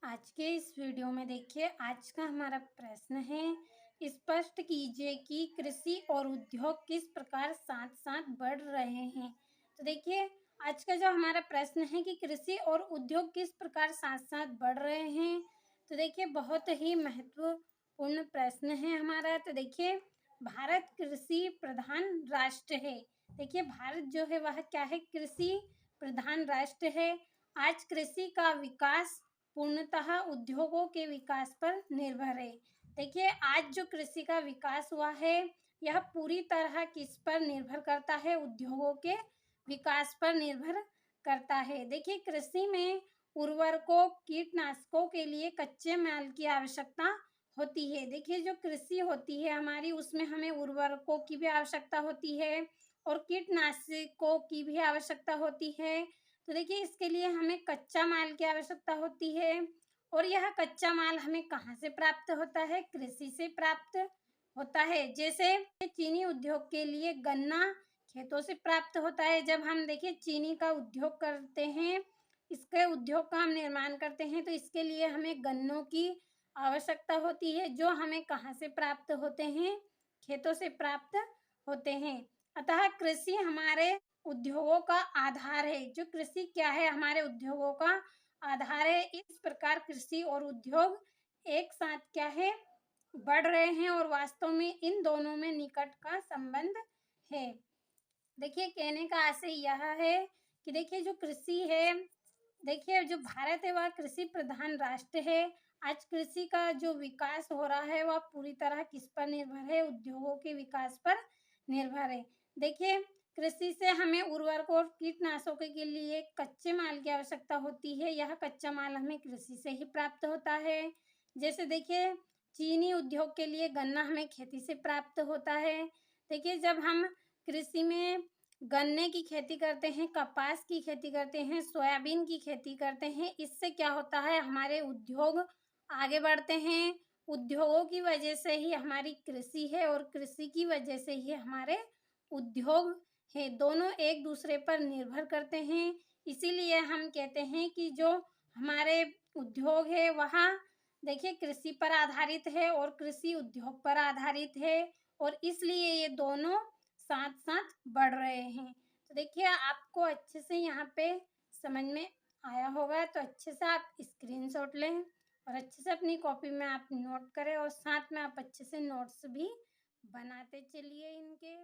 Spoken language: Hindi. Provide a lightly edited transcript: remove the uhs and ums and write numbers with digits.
आज के इस वीडियो में देखिए आज का हमारा प्रश्न है। स्पष्ट कीजिए कि कृषि और उद्योग किस प्रकार साथ साथ बढ़ रहे हैं। तो देखिए आज का जो हमारा प्रश्न है कि कृषि और उद्योग किस प्रकार साथ साथ बढ़ रहे हैं। तो देखिए बहुत ही महत्वपूर्ण प्रश्न है हमारा। तो देखिए भारत कृषि प्रधान राष्ट्र है। देखिए भारत जो है वह क्या है, कृषि प्रधान राष्ट्र है। आज कृषि का विकास पूर्णतः उद्योगों के विकास पर निर्भर है। देखिए आज जो कृषि का विकास हुआ है यह पूरी तरह किस पर निर्भर करता है, उद्योगों के विकास पर निर्भर करता है। देखिए कृषि में उर्वरकों कीटनाशकों के लिए कच्चे माल की आवश्यकता होती है। देखिए जो कृषि होती है हमारी उसमें हमें उर्वरकों की भी आवश्यकता होती है और कीटनाशकों की भी आवश्यकता होती है। तो देखिए इसके लिए हमें कच्चा माल की आवश्यकता होती है और यह कच्चा माल हमें कहाँ से प्राप्त होता है, कृषि से प्राप्त होता है। जैसे चीनी उद्योग के लिए गन्ना खेतों से प्राप्त होता है। जब हम देखिए चीनी का उद्योग करते हैं, इसके उद्योग का हम निर्माण करते हैं तो इसके लिए हमें गन्नों की आवश्यकता होती है जो हमें कहाँ से प्राप्त होते हैं, खेतों से प्राप्त होते हैं। अतः कृषि हमारे उद्योगों का आधार है। जो कृषि क्या है, हमारे उद्योगों का आधार है। इस प्रकार कृषि और उद्योग एक साथ क्या है, बढ़ रहे हैं और वास्तव में इन दोनों में निकट का संबंध है। देखिए कहने का आशय यह है कि देखिए जो कृषि है, देखिए जो भारत है वह कृषि प्रधान राष्ट्र है। आज कृषि का जो विकास हो रहा है वह पूरी तरह किस पर निर्भर है, उद्योगों के विकास पर निर्भर है। देखिए कृषि से हमें उर्वरकों और कीटनाशकों के लिए कच्चे माल की आवश्यकता होती है। यह कच्चा माल हमें कृषि से ही प्राप्त होता है। जैसे देखिए चीनी उद्योग के लिए गन्ना हमें खेती से प्राप्त होता है। देखिए जब हम कृषि में गन्ने की खेती करते हैं, कपास की खेती करते हैं, सोयाबीन की खेती करते हैं, इससे क्या होता है, हमारे उद्योग आगे बढ़ते हैं। उद्योगों की वजह से ही हमारी कृषि है और कृषि की वजह से ही हमारे उद्योग है। दोनों एक दूसरे पर निर्भर करते हैं। इसीलिए हम कहते हैं कि जो हमारे उद्योग है वह देखिए कृषि पर आधारित है और कृषि उद्योग पर आधारित है और इसलिए ये दोनों साथ साथ बढ़ रहे हैं। तो देखिए आपको अच्छे से यहाँ पे समझ में आया होगा, तो अच्छे से आप स्क्रीनशॉट लें और अच्छे से अपनी कॉपी में आप नोट करें और साथ में आप अच्छे से नोट्स भी बनाते चलिए इनके।